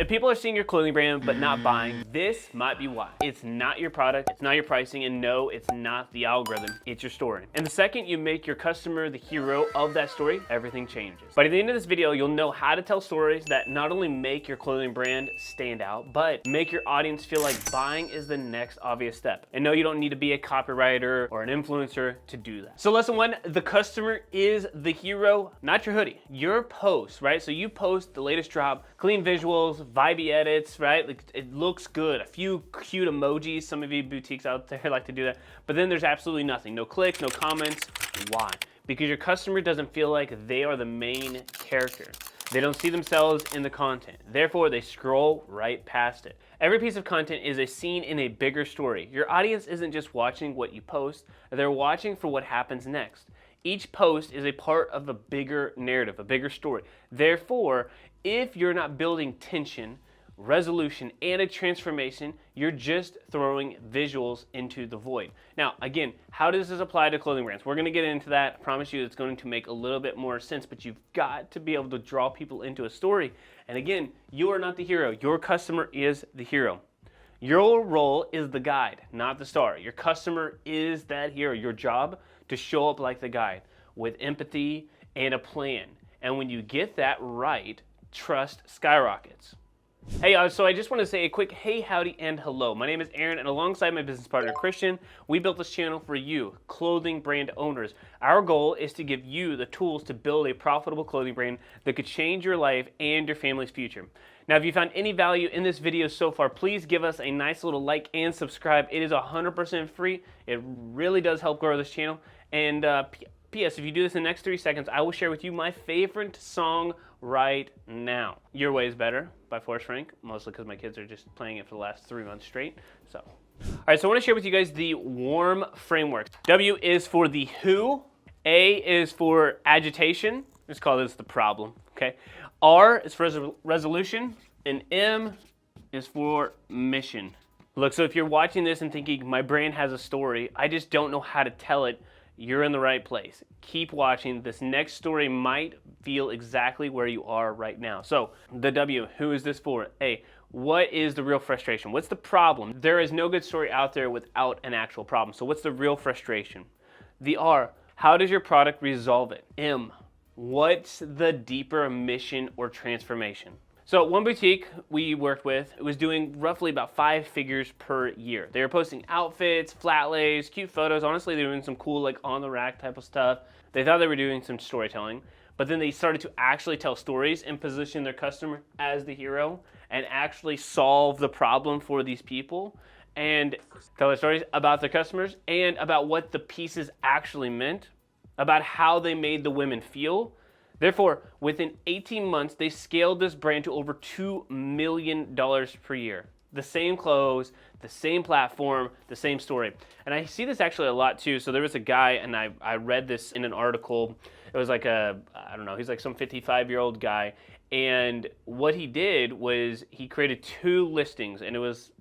If people are seeing your clothing brand but not buying, this might be why. It's not your product, it's not your pricing, and no, it's not the algorithm, it's your story. And the second you make your customer the hero of that story, everything changes. By the end of this video, you'll know how to tell stories that not only make your clothing brand stand out, but make your audience feel like buying is the next obvious step. And no, you don't need to be a copywriter or an influencer to do that. So lesson one, the customer is the hero, not your hoodie, your post, right? So you post the latest drop, clean visuals, vibey edits, right? Like, it looks good, a few cute emojis. Some of you boutiques out there like to do that, but then there's absolutely nothing, no clicks, no comments. Why? Because your customer doesn't feel like they are the main character. They don't see themselves in the content. Therefore, they scroll right past it. Every piece of content is a scene in a bigger story. Your audience isn't just watching what you post, they're watching for what happens next. Each post is a part of a bigger narrative, a bigger story. Therefore, if you're not building tension, resolution, and a transformation, you're just throwing visuals into the void. Now, again, how does this apply to clothing brands? We're gonna get into that. I promise you it's going to make a little bit more sense, but you've got to be able to draw people into a story. And again, you are not the hero. Your customer is the hero. Your role is the guide, not the star. Your customer is that hero. Your job to show up like the guide with empathy and a plan. And when you get that right, trust skyrockets. Hey, so I just want to say a quick hey, howdy, and hello. My name is Aaron, and alongside my business partner, Christian, we built this channel for you, clothing brand owners. Our goal is to give you the tools to build a profitable clothing brand that could change your life and your family's future. Now, if you found any value in this video so far, please give us a nice little like and subscribe. It is 100% free. It really does help grow this channel. And P.S. if you do this in the next 3 seconds, I will share with you my favorite song right now. Your Way is Better by Forrest Frank, mostly because my kids are just playing it for the last 3 months straight. So, all right, so I want to share with you guys the WARM framework. W is for the who, A is for agitation, let's call this the problem, okay? R is for resolution, and M is for mission. Look, so if you're watching this and thinking, my brand has a story, I just don't know how to tell it, you're in the right place. Keep watching. This next story might feel exactly where you are right now. So the W, who is this for? A, what is the real frustration? What's the problem? There is no good story out there without an actual problem. So what's the real frustration? The R, how does your product resolve it? M, what's the deeper mission or transformation? So one boutique we worked with was doing roughly about 5 figures per year. They were posting outfits, flat lays, cute photos. Honestly, they were doing some cool like on the rack type of stuff. They thought they were doing some storytelling, but then they started to actually tell stories and position their customer as the hero and actually solve the problem for these people and tell their stories about their customers and about what the pieces actually meant, about how they made the women feel. Therefore, within 18 months, they scaled this brand to over $2 million per year. The same clothes, the same platform, the same story. And I see this actually a lot too. So there was a guy, and I read this in an article. It was like I don't know, he's like some 55-year-old guy. And what he did was he created 2 listings, and it was,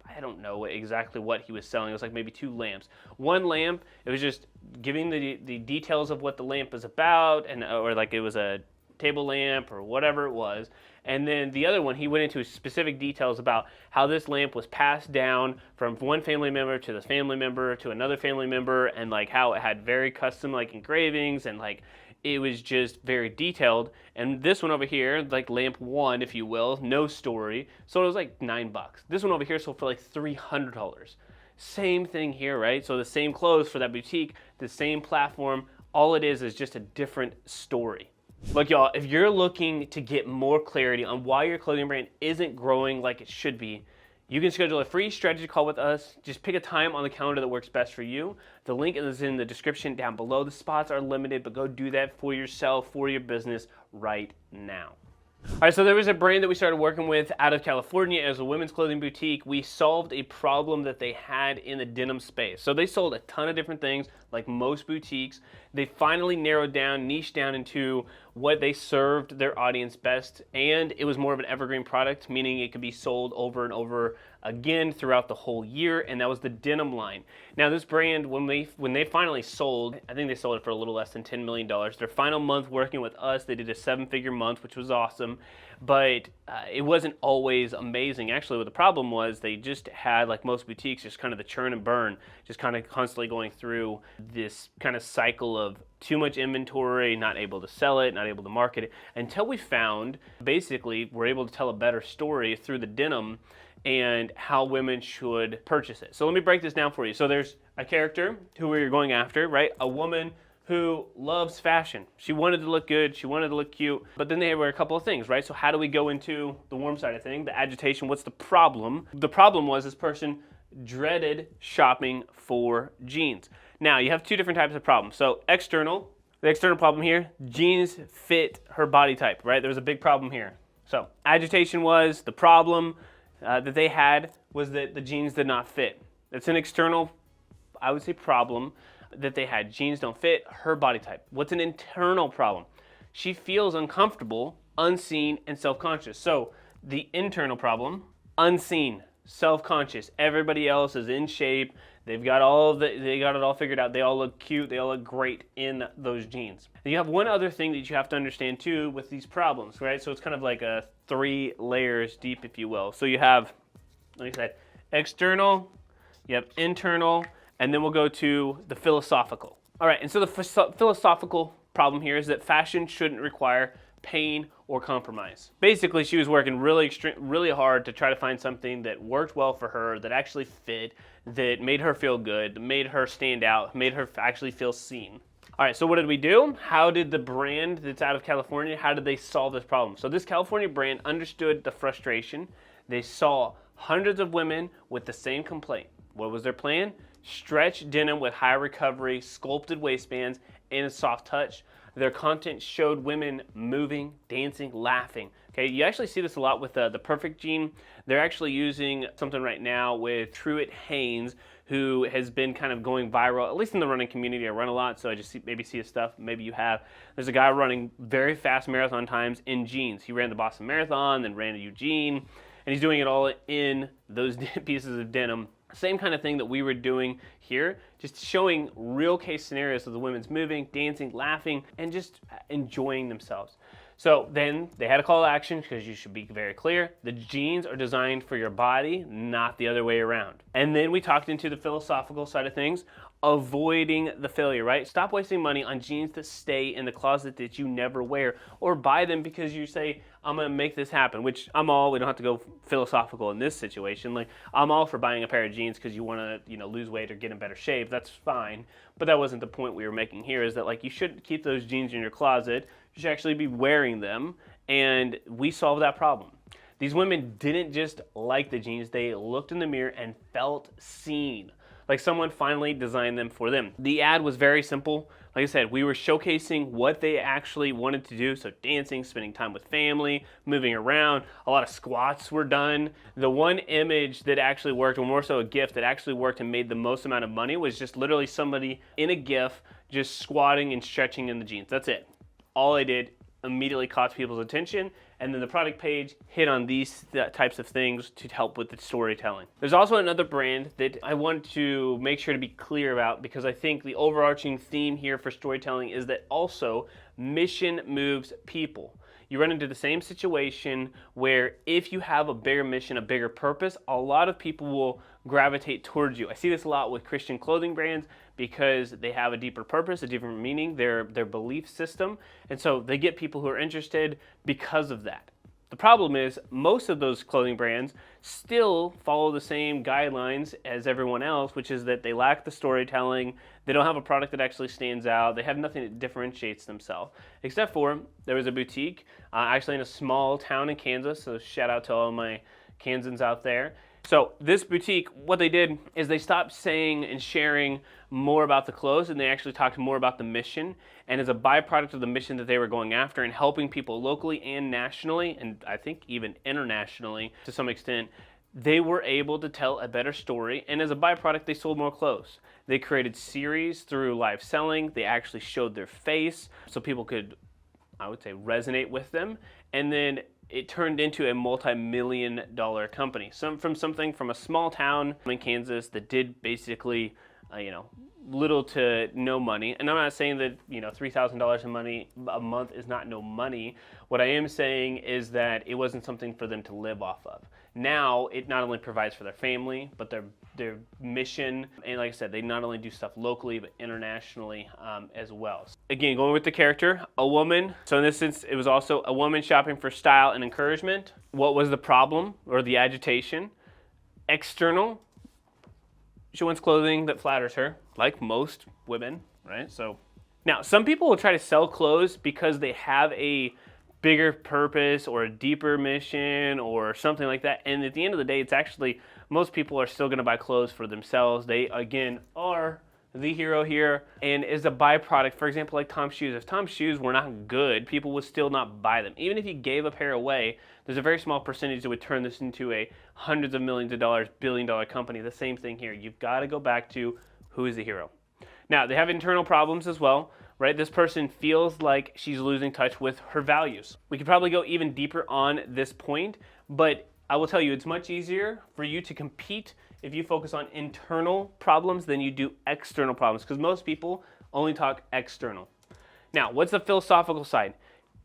I don't know exactly what he was selling. It was like maybe 2 lamps. One lamp, it was just giving the details of what the lamp is about, and or like it was a table lamp or whatever it was. And then the other one, he went into specific details about how this lamp was passed down from one family member to this family member to another family member, and like how it had very custom like engravings, and like it was just very detailed. And this one over here, like lamp 1, if you will, no story, so it was like $9. This one over here sold for like $300. Same thing here, right? So the same clothes for that boutique, the same platform, all it is just a different story. Look, y'all, if you're looking to get more clarity on why your clothing brand isn't growing like it should be, you can schedule a free strategy call with us. Just pick a time on the calendar that works best for you. The link is in the description down below. The spots are limited, but go do that for yourself, for your business right now. All right, so there was a brand that we started working with out of California as a women's clothing boutique. We solved a problem that they had in the denim space. So they sold a ton of different things, like most boutiques. They finally narrowed down, niched down into what they served their audience best, and it was more of an evergreen product, meaning it could be sold over and over again throughout the whole year, and that was the denim line. Now this brand, when they finally sold, I think they sold it for a little less than $10 million. Their final month working with us, they did a 7-figure month, which was awesome. but it wasn't always amazing. Actually, what the problem was, they just had, like most boutiques, just kind of the churn and burn, just kind of constantly going through this kind of cycle of too much inventory, not able to sell it, not able to market it, until we found, basically, we're able to tell a better story through the denim and how women should purchase it. So let me break this down for you. So there's a character who we're going after, right? A woman who loves fashion. She wanted to look good, she wanted to look cute, but then they were a couple of things, right? So how do we go into the warm side of things, the agitation? What's the problem? The problem was this person dreaded shopping for jeans. Now, you have two different types of problems. So the external problem here, jeans fit her body type, right? There was a big problem here. So agitation was the problem that they had was that the jeans did not fit. It's an external, I would say, problem that they had. Jeans don't fit her body type. What's an internal problem? She feels uncomfortable, unseen, and self-conscious. So the internal problem, unseen, self-conscious. Everybody else is in shape. They got it all figured out. They all look cute. They all look great in those jeans. And you have one other thing that you have to understand too with these problems, right? So it's kind of like a 3 layers deep, if you will. So you have, like I said, external, you have internal, and then we'll go to the philosophical. All right, and so the philosophical problem here is that fashion shouldn't require pain or compromise. Basically, she was working really hard to try to find something that worked well for her, that actually fit, that made her feel good, that made her stand out, made her actually feel seen. All right, so what did we do? How did the brand that's out of California, how did they solve this problem? So this California brand understood the frustration. They saw hundreds of women with the same complaint. What was their plan? Stretch denim with high recovery, sculpted waistbands, and a soft touch. Their content showed women moving, dancing, laughing. Okay, you actually see this a lot with the Perfect Jean. They're actually using something right now with Truett Haynes, who has been kind of going viral, at least in the running community. I run a lot, so I just maybe see his stuff. Maybe you have. There's a guy running very fast marathon times in jeans. He ran the Boston Marathon, then ran to Eugene, and he's doing it all in those pieces of denim. Same kind of thing that we were doing here, just showing real case scenarios of the women's moving, dancing, laughing, and just enjoying themselves. So then they had a call to action, because you should be very clear. The jeans are designed for your body, not the other way around. And then we talked into the philosophical side of things, avoiding the failure, right? Stop wasting money on jeans that stay in the closet that you never wear, or buy them because you say, I'm gonna make this happen, which we don't have to go philosophical in this situation. Like, I'm all for buying a pair of jeans because you wanna, lose weight or get in better shape. That's fine. But that wasn't the point we were making here, is that like you shouldn't keep those jeans in your closet. You should actually be wearing them, and we solved that problem. These women didn't just like the jeans, they looked in the mirror and felt seen. Like someone finally designed them for them. The ad was very simple. Like I said, we were showcasing what they actually wanted to do. So dancing, spending time with family, moving around. A lot of squats were done. The one image that actually worked, or more so a GIF that actually worked and made the most amount of money, was just literally somebody in a GIF just squatting and stretching in the jeans. That's it. All I did immediately caught people's attention, and then the product page hit on these types of things to help with the storytelling. There's also another brand that I want to make sure to be clear about, because I think the overarching theme here for storytelling is that also mission moves people. You run into the same situation where if you have a bigger mission, a bigger purpose, a lot of people will gravitate towards you. I see this a lot with Christian clothing brands because they have a deeper purpose, a different meaning, their belief system, and so they get people who are interested because of that. The problem is most of those clothing brands still follow the same guidelines as everyone else, which is that they lack the storytelling, they don't have a product that actually stands out, they have nothing that differentiates themselves. Except for, there was a boutique, actually in a small town in Kansas, so shout out to all my Kansans out there. So this boutique, what they did is they stopped saying and sharing more about the clothes, and they actually talked more about the mission. And as a byproduct of the mission that they were going after and helping people locally and nationally, and I think even internationally to some extent, they were able to tell a better story. And as a byproduct, they sold more clothes. They created series through live selling. They actually showed their face so people could, I would say, resonate with them. And then it turned into a multi-million-dollar company. From a small town in Kansas that did basically little to no money. And I'm not saying that, $3,000 a month is not no money. What I am saying is that it wasn't something for them to live off of. Now, it not only provides for their family, but their mission. And like I said, they not only do stuff locally, but internationally as well. Again, going with the character, a woman. So in this instance, it was also a woman shopping for style and encouragement. What was the problem or the agitation? External. She wants clothing that flatters her, like most women, right? So now some people will try to sell clothes because they have a bigger purpose or a deeper mission or something like that. And at the end of the day, it's actually, most people are still going to buy clothes for themselves. They, again, are the hero here. And as a byproduct, for example, like Tom's shoes. If Tom's shoes were not good, people would still not buy them. Even if you gave a pair away, there's a very small percentage that would turn this into a hundreds of millions of dollars, billion-dollar company. The same thing here. You've got to go back to who is the hero. Now, they have internal problems as well, right? This person feels like she's losing touch with her values. We could probably go even deeper on this point, but I will tell you, it's much easier for you to compete if you focus on internal problems than you do external problems, because most people only talk external. Now, what's the philosophical side?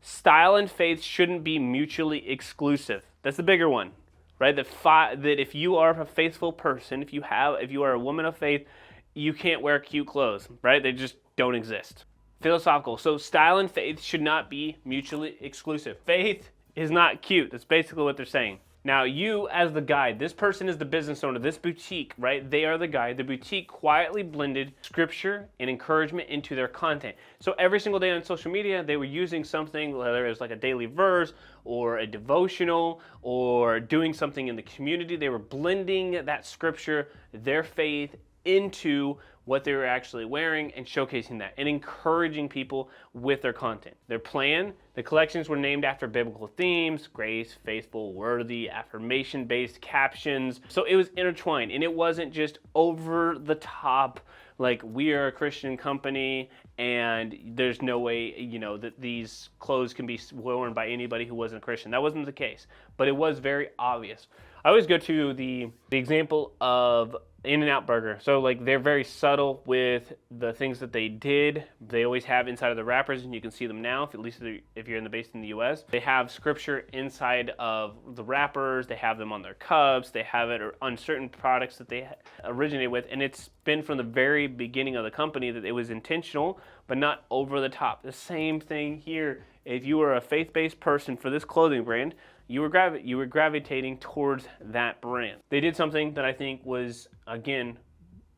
Style and faith shouldn't be mutually exclusive. That's the bigger one, right? That if you are a faithful person, if you are a woman of faith, you can't wear cute clothes, right? They just don't exist. Philosophical. So style and faith should not be mutually exclusive. Faith is not cute. That's basically what they're saying. Now, you as the guide, this person is the business owner, this boutique, right? They are the guide. The boutique quietly blended scripture and encouragement into their content. So every single day on social media, they were using something, whether it was like a daily verse or a devotional or doing something in the community. They were blending that scripture, their faith, into what they were actually wearing and showcasing that and encouraging people with their content. Their plan, the collections were named after biblical themes: grace, faithful, worthy, affirmation-based captions. So it was intertwined, and it wasn't just over the top, like we are a Christian company and there's no way, that these clothes can be worn by anybody who wasn't a Christian. That wasn't the case, but it was very obvious. I always go to the example of In-N-Out Burger. So like they're very subtle with the things that they did. They always have inside of the wrappers, and you can see them now, at least if you're based in the US. They have scripture inside of the wrappers. They have them on their cups. They have it on certain products that they originate with. And it's been from the very beginning of the company that it was intentional, but not over the top. The same thing here. If you were a faith-based person for this clothing brand, you were gravitating towards that brand. They did something that I think was, again,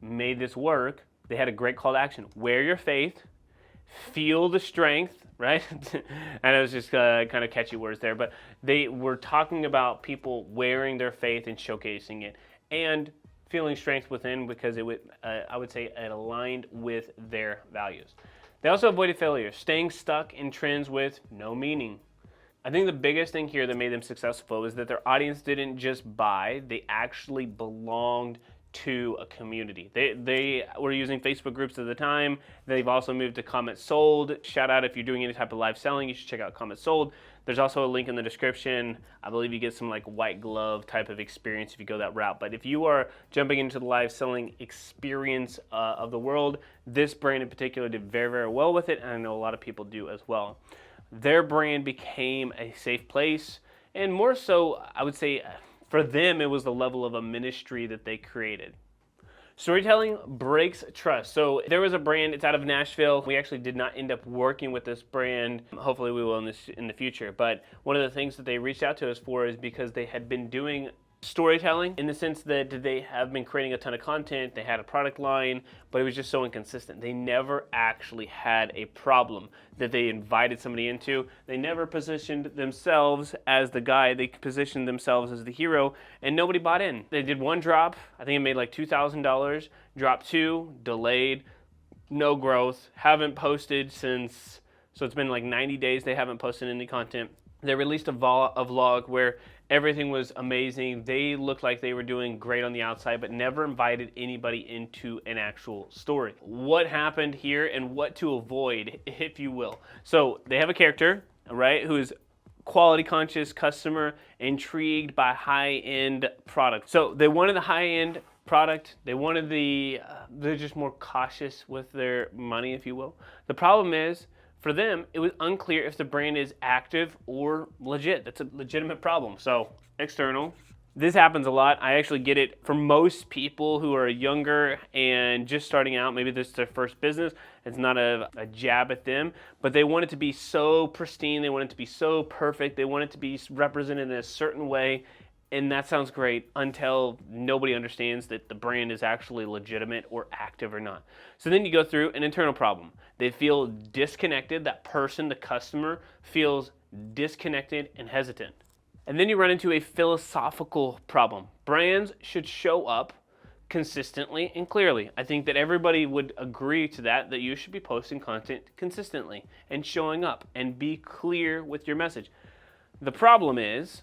made this work. They had a great call to action. Wear your faith, feel the strength, right? And it was just kind of catchy words there, but they were talking about people wearing their faith and showcasing it and feeling strength within, because I would say it aligned with their values. They also avoided failure, staying stuck in trends with no meaning. I think the biggest thing here that made them successful is that their audience didn't just buy, they actually belonged to a community. They were using Facebook groups at the time. They've also moved to Comment Sold. Shout out if you're doing any type of live selling, you should check out Comment Sold. There's also a link in the description. I believe you get some like white glove type of experience if you go that route. But if you are jumping into the live selling experience of the world, this brand in particular did very, very well with it, and I know a lot of people do as well. Their brand became a safe place, and more so, I would say, for them, it was the level of a ministry that they created. Storytelling breaks trust. So there was a brand, it's out of Nashville. We actually did not end up working with this brand. Hopefully we will in the future. But one of the things that they reached out to us for is because they had been doing storytelling in the sense that they have been creating a ton of content. They had a product line, but it was just so inconsistent. They never actually had a problem that they invited somebody into. They never positioned themselves as the guy. They positioned themselves as the hero, and nobody bought in. They did one drop. I think it made like $2,000. Drop two, delayed, no growth. Haven't posted since, so it's been like 90 days they haven't posted any content. They released a vlog where everything was amazing. They looked like they were doing great on the outside, but never invited anybody into an actual story. What happened here and what to avoid, if you will. So they have a character, right, who is quality conscious customer, intrigued by high-end product. So they wanted the high-end product. They wanted the they're just more cautious with their money, if you will. The problem is, for them, it was unclear if the brand is active or legit. That's a legitimate problem. So, external. This happens a lot. I actually get it for most people who are younger and just starting out. Maybe this is their first business. It's not a jab at them, but they want it to be so pristine. They want it to be so perfect. They want it to be represented in a certain way. And that sounds great until nobody understands that the brand is actually legitimate or active or not. So then you go through an internal problem. They feel disconnected. That person, the customer, feels disconnected and hesitant. And then you run into a philosophical problem. Brands should show up consistently and clearly. I think that everybody would agree to that you should be posting content consistently and showing up and be clear with your message. The problem is,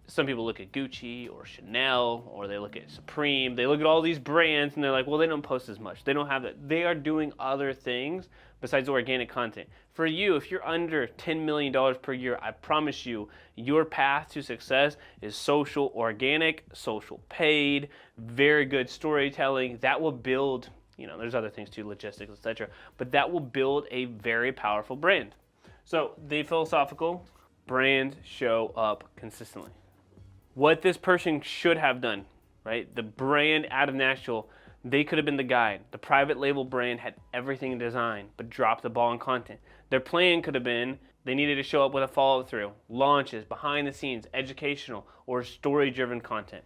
some people look at Gucci or Chanel or they look at Supreme. They look at all these brands and they're like, well, they don't post as much. They don't have that. They are doing other things besides organic content. For you, if you're under $10 million per year, I promise you, your path to success is social organic, social paid, very good storytelling. That will build, there's other things too, logistics, etc. But that will build a very powerful brand. So the philosophical, brands show up consistently. What this person should have done, right? The brand out of Nashville, they could have been the guide. The private label brand had everything in design, but dropped the ball on content. Their plan could have been, they needed to show up with a follow-through, launches, behind the scenes, educational, or story-driven content.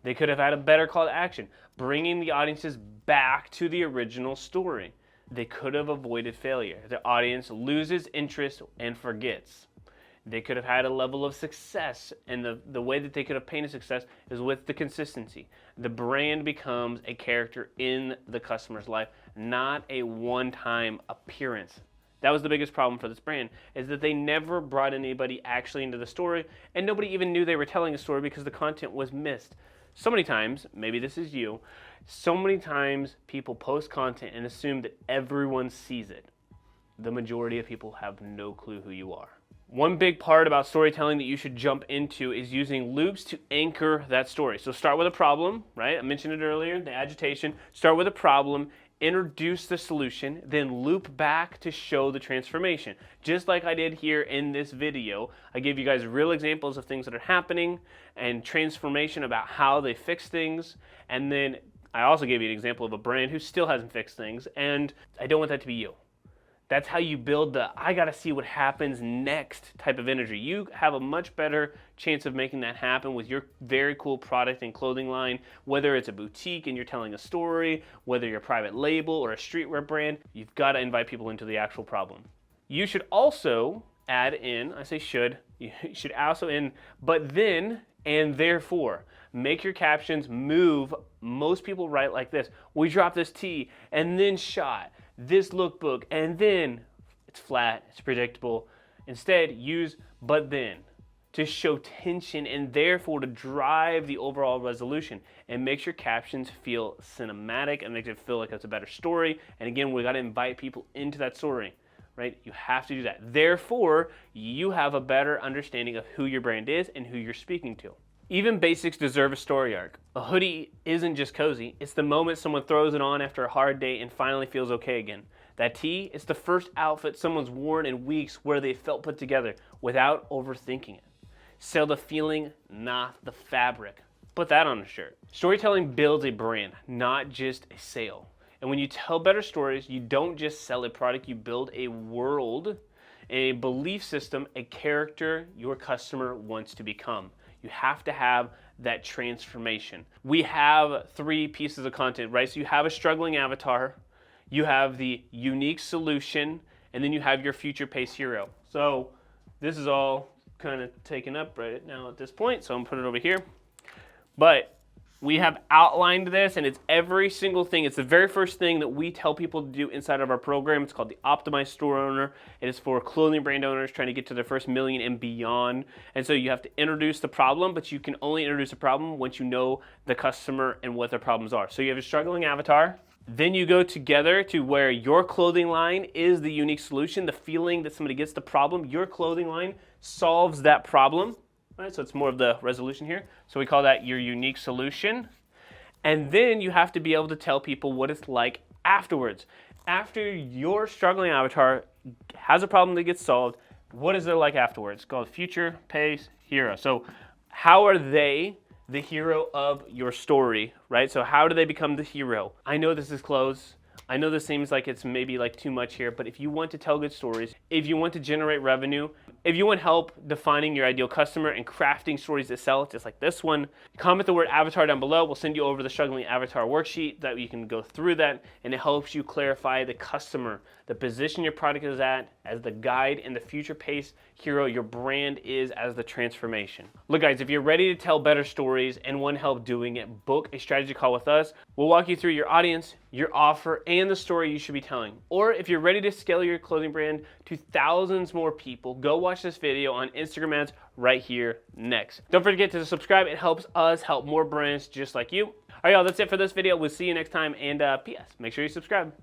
They could have had a better call to action, bringing the audiences back to the original story. They could have avoided failure. The audience loses interest and forgets. They could have had a level of success, and the way that they could have painted success is with the consistency. The brand becomes a character in the customer's life, not a one-time appearance. That was the biggest problem for this brand, is that they never brought anybody actually into the story, and nobody even knew they were telling a story because the content was missed. So many times, maybe this is you, so many times people post content and assume that everyone sees it. The majority of people have no clue who you are. One big part about storytelling that you should jump into is using loops to anchor that story. So start with a problem, right? I mentioned it earlier, the agitation. Start with a problem, introduce the solution, then loop back to show the transformation. Just like I did here in this video, I gave you guys real examples of things that are happening and transformation about how they fix things. And then I also gave you an example of a brand who still hasn't fixed things, and I don't want that to be you. That's how you build the I gotta see what happens next type of energy. You have a much better chance of making that happen with your very cool product and clothing line, whether it's a boutique and you're telling a story, whether you're a private label or a streetwear brand. You've got to invite people into the actual problem. You should also add in, I say should, you should also in, but then and therefore. Make your captions move. Most people write like this: we dropped this tee and then shot this lookbook, and then it's flat, it's predictable. Instead, use but then to show tension and therefore to drive the overall resolution, and makes your captions feel cinematic and makes it feel like it's a better story. And again, we got to invite people into that story, right? You have to do that. Therefore, you have a better understanding of who your brand is and who you're speaking to. Even basics deserve a story arc. A hoodie isn't just cozy. It's the moment someone throws it on after a hard day and finally feels okay again. That tee is the first outfit someone's worn in weeks where they felt put together without overthinking it. Sell the feeling, not the fabric. Put that on a shirt. Storytelling builds a brand, not just a sale. And when you tell better stories, you don't just sell a product, you build a world, a belief system, a character your customer wants to become. You have to have that transformation. We have 3 pieces of content, right? So you have a struggling avatar, you have the unique solution, and then you have your future pace hero. So this is all kind of taken up right now at this point, so I'm gonna put it over here. But we have outlined this, and it's every single thing. It's the very first thing that we tell people to do inside of our program. It's called the Optimized Store Owner. It is for clothing brand owners trying to get to their first million and beyond. And so you have to introduce the problem, but you can only introduce a problem once you know the customer and what their problems are. So you have a struggling avatar. Then you go together to where your clothing line is the unique solution, the feeling that somebody gets the problem. Your clothing line solves that problem. Right, so it's more of the resolution here. So we call that your unique solution. And then you have to be able to tell people what it's like afterwards. After your struggling avatar has a problem that gets solved, what is it like afterwards? It's called future pace hero. So how are they the hero of your story, right? So how do they become the hero? I know this is close. I know this seems like it's maybe like too much here, but if you want to tell good stories, if you want to generate revenue, if you want help defining your ideal customer and crafting stories that sell, just like this one, comment the word avatar down below. We'll send you over the struggling avatar worksheet that you can go through that, and it helps you clarify the customer, the position your product is at as the guide, and the future pace hero your brand is as the transformation. Look guys, if you're ready to tell better stories and want help doing it, book a strategy call with us. We'll walk you through your audience, your offer, and the story you should be telling. Or if you're ready to scale your clothing brand to thousands more people, go watch this video on Instagram ads right here next. Don't forget to subscribe. It helps us help more brands just like you. All right, y'all, that's it for this video. We'll see you next time. And P.S. make sure you subscribe.